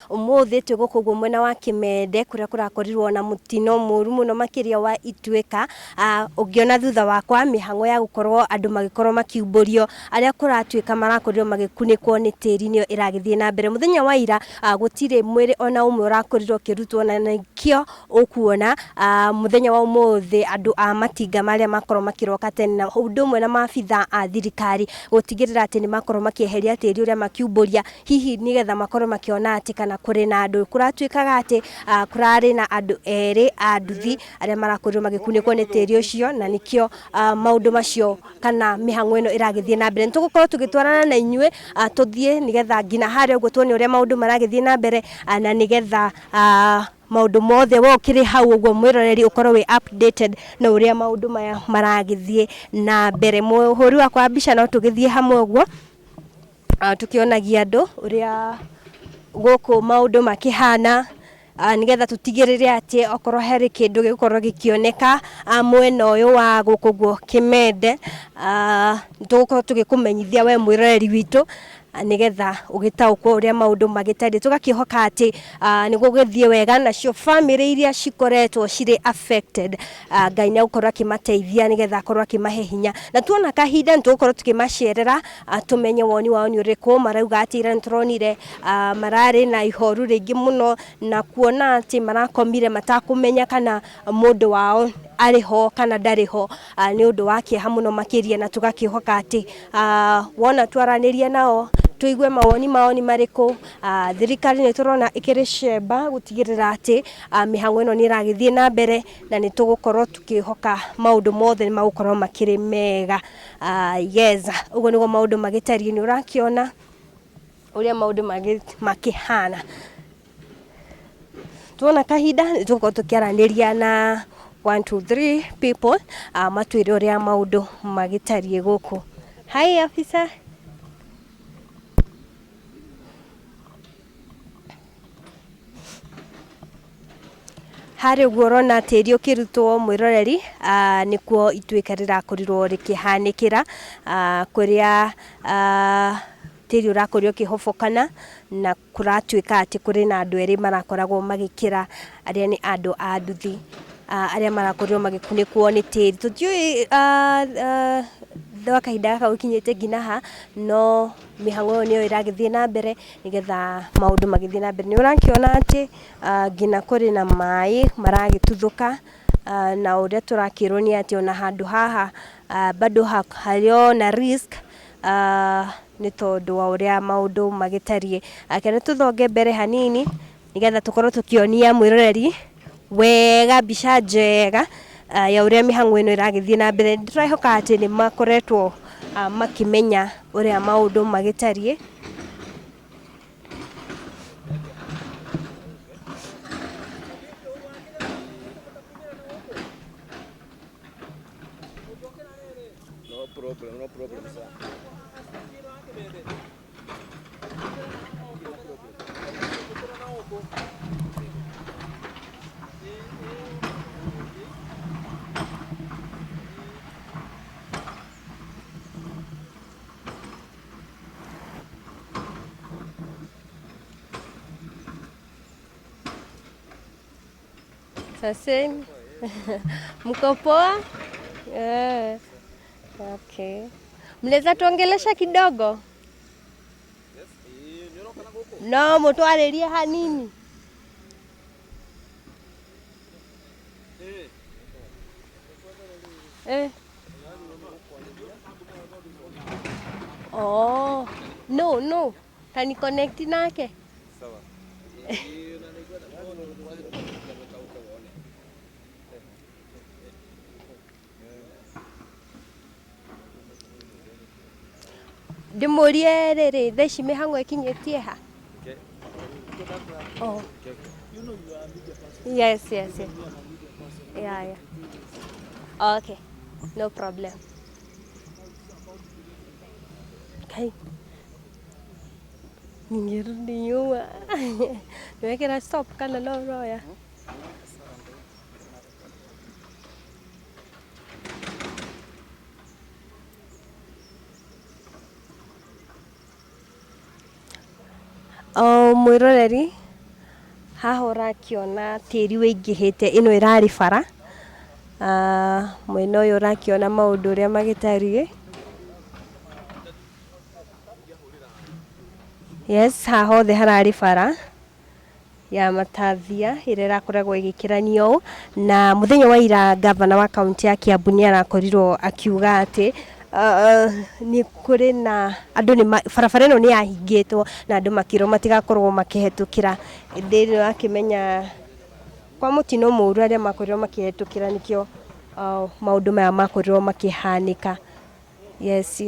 umuthi twigukuguo mwena wa Kimende kuria kurakorirwo na mutino muru muno makiria wa Ituika. Ungiona thutha wakwa mihango ya gukorwo andu magikorwo makiumburio aria kuratuika marakorirwo magikunikwo ni tiri niyo iragithie na mbere. Muthenya wa ira gutire mwiri ona umwe urakorirwo kirutwo na nikio ukuona muthenya wa umuthi andu a matinga maria makorwo makiroka tene na undu umwe na maabitha a thirikari gutigirira ati ni makorwo makieheria tiri uria makiumburia hihi nigetha makorwo makiona ati kana kuri na andu kuratuikaga ati kurari na andu eri a nduthi aria marakorirwo magikunikwo ni tiri ucio na nikio maundu macio kana mihango ino iragithie na mbere. Nitugukorwo tugitwarana na inyue tuthie nigetha ngina haria uguo tuone uria maundu maragithie na mbere na nigetha maundu mothe wo kiri hau uguo mwiroreri ukorwo we updated na uria maundu maya maragithie na mbere. Muhuri wakwa mbica no tugithie hamwe uguo tukionagia andu uria guku maundu makihana nigetha tutigirire ati okorwo heri kindu gigukorwo gikioneka mwena uyu wa gukuguo Kimende tugukorwo tugikumenyithia we mwiroreri witu nigetha ugitaukwo uria maundu magitari tugakihoka ati nigugithie wega nacio family iria cikoretwo ciri affected Ngai ni ukorwo akimateithia nigetha akorwo akimahe hinya na tuona kahinda nitugukorwo tukimacerera tumenye woni wao ni uriku marauga ati ira nitronire marari na ihoru ringi muno na kuona ati marakomire matakumenya kana mundu wao ariho kana ndariho ni undu wa kieha muno makiria na tugakihoka ati wona twaraniria nao tuigue mawoni mao ni mariku. Thirikari ni turona ikiricemba gutigirira ati mihango ino ni iragithie na mbere na ni tugukorwo tukihoka maundu mothe magukorwo makiri mega. Yes, ugo nigo maundu magitari ni urakiona uria maundu makihana. Tuona kahinda ni tugukorwo tukiaraniria na 1 2 3 people matwire uria maundu magitarie guku. Hi officer. Hari uguorona tiri ukirutwo mwiroreri nikuo Ituika rirakorirwo rikihanikira kuria tiri urakorirwo kihobokana na kuratuika ati kuri na andu eri marakoragwo magikira aria ni andu a nduthi aria marakorirwo magikunikwo ni tiri tutiui kahinda gaka gukinyite nginaha no mihango niyo iragithie na mbere nigetha maundu magithie na mbere. Ni urakiona ati ngina kuri na mai maragituthuka na uria turakirwo ni ati ona handu haha bado hario na risk ni tondu wa uria maundu magitarie. Akene tuthonge mbere hanini nigetha tukorwo tukionia mwiroreri wega mbica njega ya uria mihango ino iragithie na mbere. Ndirahoka ati ni makoretwo makimenya uria maundu magitarie. No problem sir. Sasa mko poa? Okay. Mnaweza tuongelesha kidogo? No, mutwaririe hanini. Oh, no. Tani connect nake. Sawa. Ndimurie riri theci mihango ikinyitie ha. Oh. Yes. Yeah. Okay. No problem. Okay. Ningirudi nyuma. Niwekera stop kana no ya. Mwiroreri haha ũrakiona tĩri wĩingĩhĩte, ĩno ĩrarĩ bara. Mwena ũyũ ũrakiona maũndũ ũrĩa magĩtariĩ. Yes, haha hothe hararĩ bara ya Matathia ĩrĩa ĩrakoragwo ĩgĩkĩranio ũũ, na mũthenya wa ira gavana wa kaunti ya Kiambu nĩ arakorirwo akiuga atĩ nĩ kũrĩ na andũ barabara ĩno nĩ yahingĩtwo na andũ makĩrwo matigakorwo makĩhetũkĩra. Hĩndĩ ĩno akĩmenya kwa mũtino mũru arĩa makorirwo makĩhetũkĩra nĩkĩo maũndũ maya makorirwo makĩhanĩka. Yes.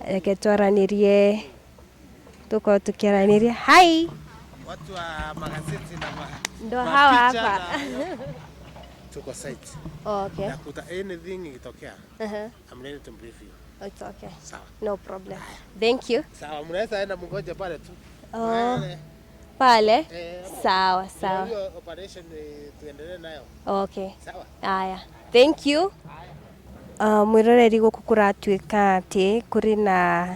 Reke twaranĩrie, tukorwo tukiaranĩria. Hi. Watu wa magazeti na ndo hawa hapa. Tuko site. Okay. Nakuta anything ikitokea. I'm ready to brief you. It's okay. Sawa. No problem. Thank you. Sawa, mnaweza enda mngoje pale tu. Pale? Sawa. Hiyo operation tuendelee nayo. Okay. Sawa. Aya. Thank you. Mwiroreri gũkũ kũratuĩka atĩ kũrĩ na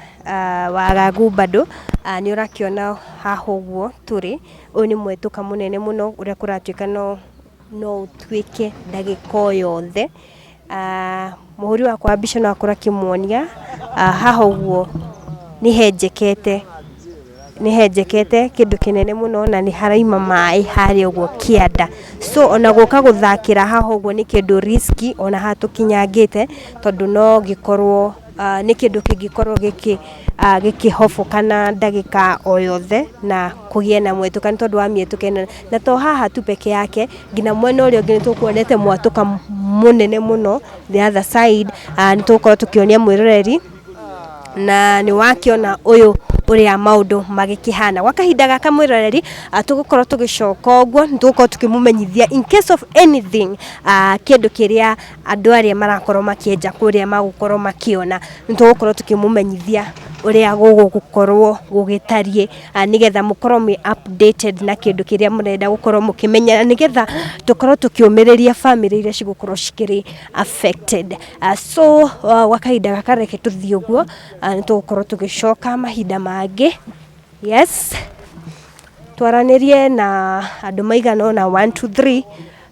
wagagu bado. Nĩ ũrakiona haha ũguo tũrĩ, ũyũ nĩ mwetũka mũnene mũno ũrĩa kũratuĩka no ũtuĩke ndagĩka o yothe. Mũhũri wakwa wa mbica no akorwo akĩmuonia haha ũguo nĩ henjekete kĩndũ kĩnene mũno, na nĩ haraima maĩ harĩa ũguo kĩanda. So ona gũka gũthakĩra haha ũguo nĩ kĩndũ risky ona hatũkinyangĩte, tondũ no gĩkorwo nĩ kĩndũ kĩngĩkorwo gĩkĩhoboka na ndagĩka o yothe na kũgĩe na mwetũka, nĩ tondũ wa mĩetũka ĩno. Na to haha tu peke yake, nginya mwena ũrĩa ũngĩ nĩ tũkuonete mwatũka mũnene mũno the other side. Nĩ tũgũkorwo tũkĩonia mwĩroreri na nĩ wakiona ũyũ ũrĩa maũndũ magĩkĩhana. Gwa kahinda gaka mwĩroreri tũgũkorwo tũgĩcoka ũguo, nĩ tũgũkorwo tũkĩmũmenyithia in case of anything, kĩndũ kĩrĩa andũ arĩa marakorwo makĩenja kũrĩa magũkorwo makĩona, nĩ tũgũkorwo tũkĩmũmenyithia ũrĩa gũgũkorwo gũgĩtariĩ, nĩgetha mũkorwo mĩ updated na kĩndũ kĩrĩa mũrenda gũkorwo mũkĩmenya, nĩgetha tũkorwo tũkĩũmĩrĩria family iria cigũkorwo cikĩrĩ affected. So gwa kahinda gaka reke tũthiĩ ũguo, nĩ tũgũkorwo tũgĩcoka mahinda mangĩ. Yes, twaranĩrie na andũ maigana ona 1 2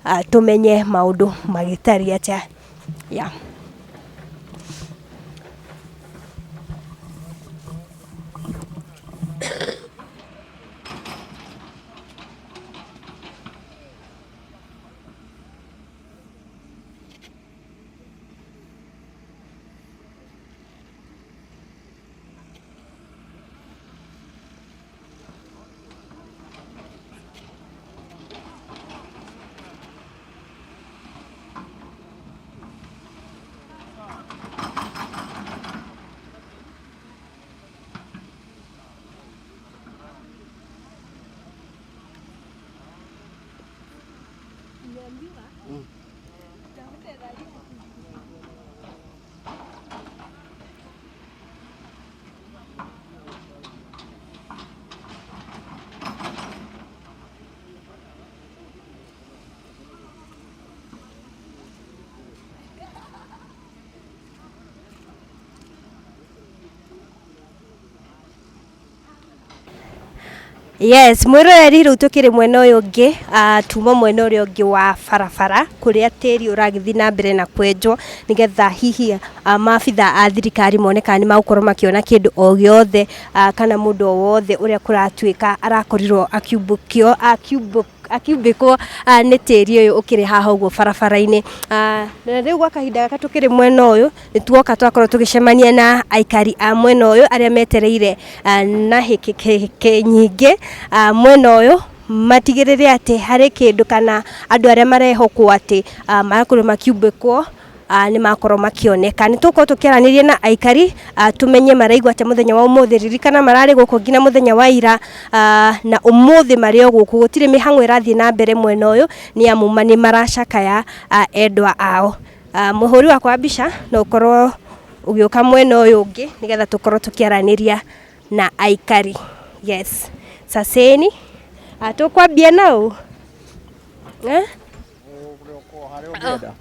3 tũmenye maũndũ magĩtariĩ atĩa. Yeah. Yes, mwĩroreri rĩu tũkĩrĩ mwena ũyũ ũngĩ, tuma mwena ũrĩa ũngĩ wa barabara kũrĩa tĩri ũragĩthiĩ na mbere na kwenjwo, nĩgetha hihi maabitha a thirikari moneka nĩ magũkorwo makĩona kĩndũ o gĩothe kana mũndũ o wothe ũrĩa kũratuĩka arakorirwo akiumbĩkwo nĩ tĩri ũyũ ũkĩrĩ haha ũguo barabara-inĩ. Na rĩu gwa kahinda gaka tũkĩrĩ mwena ũyũ, nĩ tuoka twakorwo tũgĩcemania na aikari a mwena ũyũ arĩa metereire na hĩkĩ nyingĩ mwena ũyũ, matigĩrĩre atĩ harĩ kĩndũ kana andũ arĩa marehokwo atĩ marakorwo makiumbĩkwo nĩ makorwo makĩoneka. Nĩ tũkorwo tũkĩaranĩria na aikari tũmenye maraigua atĩa mũthenya wa ũmũthĩ. Ririkana mararĩ gũkũ nginya mũthenya wa ira, na ũmũthĩ marĩ o gũkũ, gũtirĩ mĩhang'o ĩrathiĩ na mbere mwena ũyũ, nĩ amu nĩ maracakaya endwa ao. Mũhũri wakwa wa mbica no ũkorwo ũgĩũka mwena ũyũ ũngĩ, nĩgetha tũkorwo tũkĩaranĩria na aikari. Yes, saseni tũkwambia nao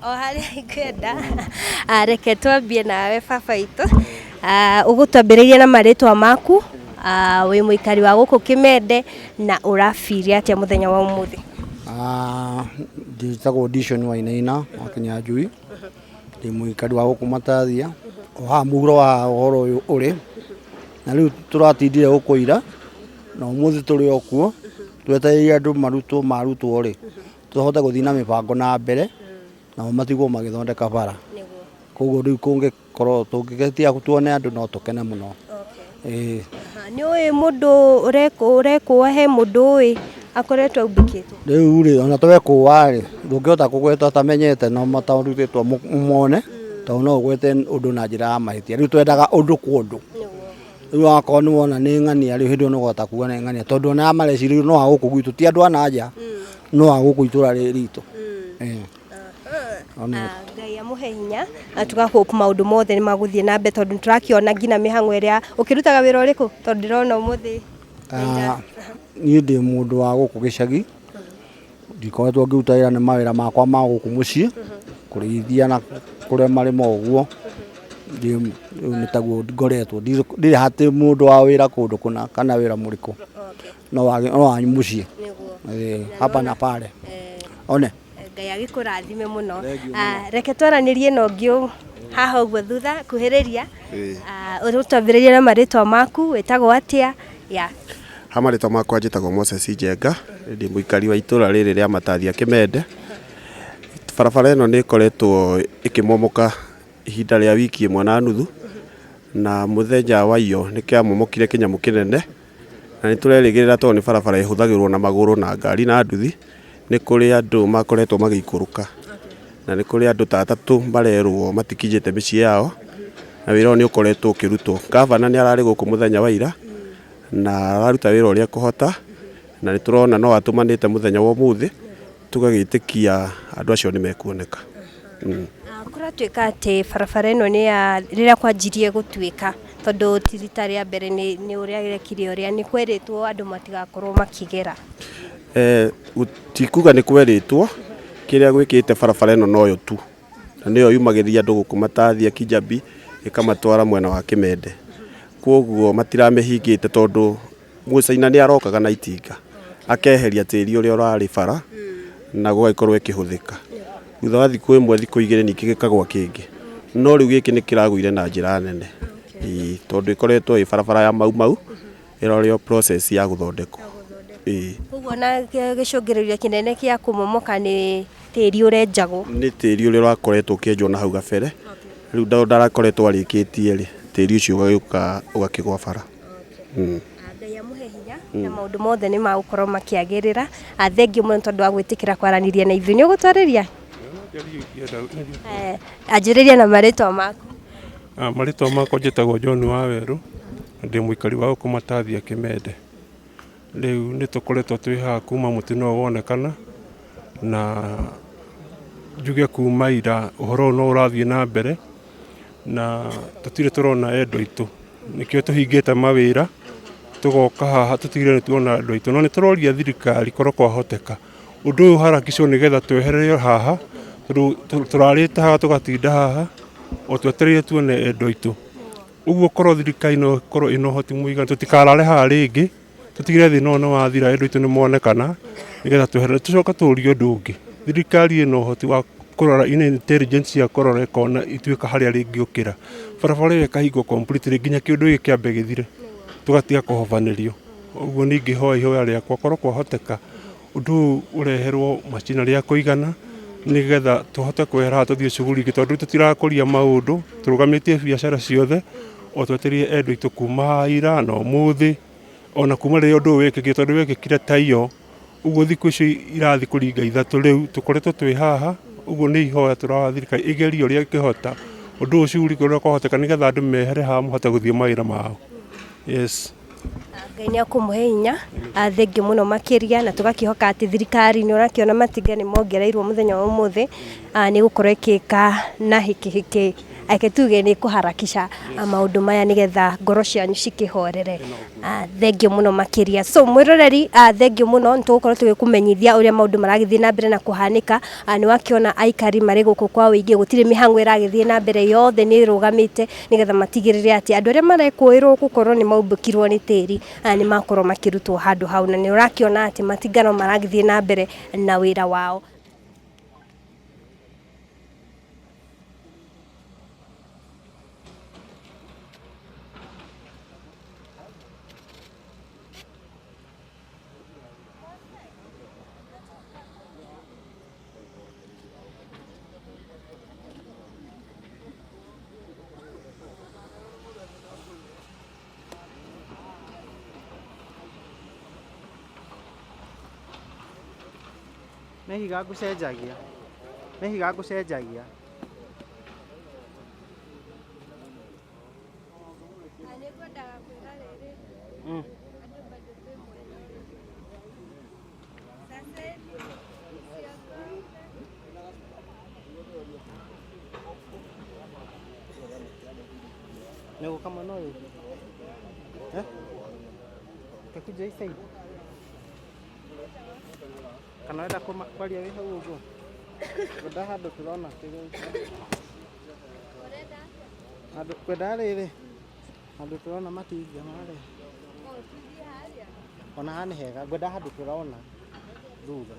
o harĩa ingĩenda. Reke twambie nawe baba itũ, ũgũtwambĩrĩria na marĩtwa maku, wĩ mũikari wa gũkũ Kimende na ũrafiria atĩa mũthenya wa ũmũthĩ? Njĩtagwo Dishon Wainaina wa Kinyanjui, ndĩ mũikari wa gũkũ Matathia, o haha mũhuro wa ũhoro ũyũ ũrĩ, na rĩu tũratindire gũkũ ira na ũmũthĩ tũrĩ o kuo twetereire andũ marutwo rĩ tũhote gũthiĩ na mĩbango na mbere nao matigwo magĩthondeka bara. Koguo rĩu kũngĩkorwo tũngĩgetia tuone andũ no tũkene mũno. Nĩ ũĩ mũndũ ũrekũa he mũndũ ũĩ akoretwo aumbĩkĩtwo? Rĩu rĩ ona twekũa rĩ ndũngĩhota kũgweta ũtamenyete no matarutĩtwo mone tondũ no ũgwete ũndũ na njĩra ya mahĩtia. Rĩu twendaga ũndũ kwa ũndũ. Rĩu akorwo nĩ wona nĩ ng'ania rĩu hĩndĩ ĩyo nĩ ũkũhota kuga nĩ ng'ania tondũ ona mareciria no agũkũ gwitũ ti andũ a na nja no agũkũ itũra ritũ. Ngai amũhe hinya na tugahope maũndũ mothe nĩ magũthiĩ na mbere tondũ tũrakĩona nginya mĩhang'o ĩrĩa ũkĩrutaga wĩra ũrĩkũ tondũ ndĩrona ũmũthĩ? Niĩ ndĩ mũndũ wa gũkũ gĩcagi, ndikoretwo ngĩruta wĩra nĩ mawĩra makwa ma gũkũ mũciĩ kũrĩithia na kũrĩa marĩma ũguo, nĩ taguo ngoretwo ndirĩ hatĩ mũndũ wa wĩra kũndũ kũna kana wĩra mũrĩkũ no wanyu mũciĩ hapa na pale. One Ngai agĩkũrathime mũno. Reke twaranĩrie na ũngĩ haha ũguo thutha kuhĩrĩria, ũtũambĩrĩrie na marĩtwa maku, wĩtagwo atĩa? Ha marĩtwa makwa njĩtagwo Moses Njenga, ndĩ mũikari wa itũra rĩrĩ rĩa Matathia Kimende. Barabara ĩno nĩ ĩkoretwo ĩkĩmomoka ihinda rĩa wiki ĩmwe na nuthu, na mũthenya wa iyo nĩ kĩamomokire kĩnyamũ kĩnene, na nĩ tũrerĩgĩrĩra tondũ nĩ barabara ĩhũthagĩrwo na magũrũ na ngari na nduthi, nĩ kũrĩ andũ makoretwo magĩikũrũka na nĩ kũrĩ andũ ta atatũ marerwo matikinyĩte mĩciĩ yao, na wĩra ũyũ nĩ ũkoretwo ũkĩrutwo. Gavana nĩ ararĩ gũkũ mũthenya wa ira na araruta wĩra ũrĩa kũhota, na nĩ tũrona no atũmanĩte mũthenya wa ũmũthĩ tũgagĩtĩkia andũ acio nĩ mekuoneka. Kũratuĩka atĩ barabara ĩno nĩ ya rĩrĩa kwanjirie gũtuĩka tondũ ti rita rĩa mbere nĩ ũrĩa gĩrekire ũrĩa nĩ kwerĩtwo andũ matigakorwo makĩgera? Tikuga nĩ kwerĩtwo, kĩrĩa gwĩkĩte barabara ĩno noyo tu, na nĩyo yumagĩria andũ gũkũ Matathia Kijambi ĩkamatwara mwena wa Kimende. Koguo matiramĩhingĩte tondũ Mũcaina nĩ arokaga na itinga akeheria tĩri ũrĩa ũrarĩ bara na gũgagĩkorwo ĩkĩhũthĩka. Thutha wa thikũ ĩmwe thikũ igĩrĩ ningĩ gĩkagwa kĩngĩ, no rĩu gĩkĩ nĩ kĩragũire na njĩra nene tondũ ĩkoretwo ĩ barabara ya mau ĩrorĩo process ya gũthondekwo. Koguo na gĩcũngĩrĩria kĩnene kĩa kũmomoka nĩ tĩri ũrenjagwo? Nĩ tĩri ũrĩa ũrakoretwo ũkĩenjwo na hau gabere, rĩu ndarakoretwo arĩkĩtie rĩ tĩri ũcio ũgagĩũka ũgakĩgwa bara. Ngai amũhe hinya na maũndũ mothe nĩ magũkorwo makĩagĩrĩra. Thengiũ mũno tondũ wa gwĩtĩkĩra kwaranĩria na ithuĩ. Nĩ ũgũtwarĩria? Anjĩrĩria na marĩtwa maku. Marĩtwa makwa njĩtagwo John Wawerũ, ndĩ mũikari wa gũkũ Matathia Kimende. Rĩu nĩ tũkoretwo twĩ haha kuma mũtino ũyũ wonekana, na njuge kuma ira ũhoro no ũrathiĩ na mbere na tũtirĩ tũrona endwa aitũ, nĩkĩo tũhingĩte mawĩra tũgoka haha tũtigire nĩ tuona andũ aitũ, no nĩ tũroria thirikari korwo kwahoteka ũndũ ũyũ harakicwo nĩgetha twehererio haha tũrarĩte haha tũgatinda haha o twetereire tuone endwa aitũ. Ũguo korwo thirikari no korwo ĩna ũhoti mũiganu tũtikarare haha rĩngĩ, tũtigire thĩna ũyũ nĩ wathira endwa aitũ nĩ monekana nĩgetha tweherere tũcoka tũrie ũndũ ũngĩ. Thirikari ĩna ũhoti wa kũrora intelligence ya kũrora ĩkona ituĩka harĩa rĩngĩũkĩra barabara ĩyo ĩkahingwo completely nginya kĩũndũ gĩkĩ kĩambe gĩthire tũgatiga kũhobanĩrio. Ũguo ningĩ hoya ihoya rĩakwa korwo kwahoteka ũndũ ũyũ ũreherwo macinarĩ ya kũigana nĩgetha tũhote kwehera tũthiĩ shughuli ingĩ tondũ tũtirakũria maũndũ, tũrũgamĩtie biacara ciothe o twetereire endwa aitũ kuma ira na ũmũthĩ ona kuma rĩrĩa ũndũ ũyũ wĩkĩkire tondũ wĩkĩkire ta iyo. Ũguo thikũ icio irathiĩ kũringa ithatũ rĩu tũkoretwo twĩ haha. Ũguo nĩ ihoya tũrahoya thirikari ĩgerie ũrĩa ĩngĩhota ũndũ ũcio ũrĩa kwahoteka nĩgetha andũ mehere haha mahote gũthiĩ mawĩra mao. Ngai nĩ akũmũhe hinya. Thengiũ mũno makĩria na tũgakĩhoka atĩ thirikari nĩ ũrakĩona matinga nĩ mongereirwo mũthenya wa ũmũthĩ nĩ gũkorwo ĩkĩka na hĩkĩhĩkĩ ake tuge ni kuharakisha maundu maya nigetha ngoro cianyu cikihorere. Thengio muno makiria. So mwiroreri thengio muno nitugukorwo tugikumenyithia uria maundu maragithie na mbere na kuhanika. Ni wakiona aikari mari guku kwa wingi, gutire mihango iragithie na mbere, yothe ni rugamite nigetha matigirire ati andu aria marekuirwo gukorwo ni maumbukirwo ni tiri ni makorwo makirutwo handu hau, na ni urakiona ati matingano maragithie na mbere na wira wao. Mehiga ngucenjagia. Mehiga ngucenjagia. Nego kama noyo. Kakuja isai. Kana wenda kwaria wi hau uguo kwenda handu turona handu kwenda riri handu turona matinga mare ona hani hega kwenda handu turona thutha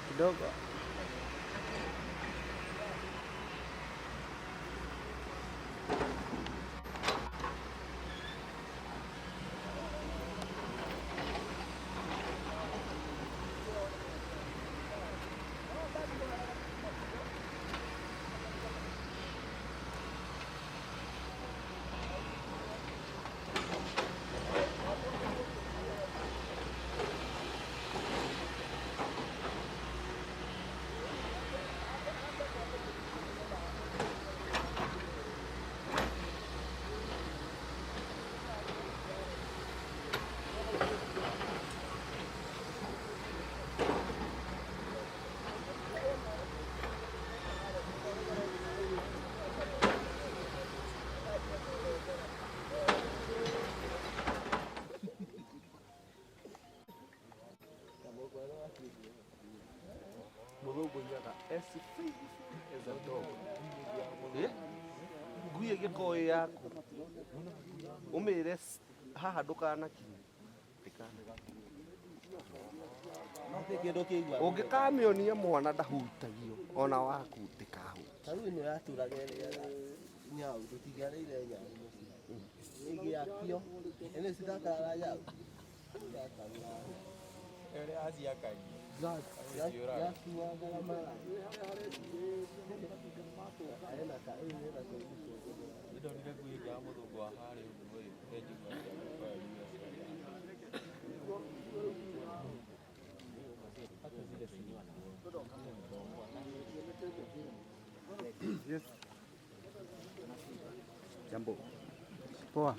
kidogo. nguie gĩko yaku ũmĩre haha ndũkanakinya ũngĩkamĩonia mwana ndahutagio ona waku ndĩkahutia rĩu ĩno yatũraga ĩrĩa nyau tũtigarĩire nyau ĩgĩakio ĩno cithakaraga nyau ĩrĩa aciakagia ndonire ngui ya mũthũngũ wa harĩa ũguo Yes. Jambo. Poa.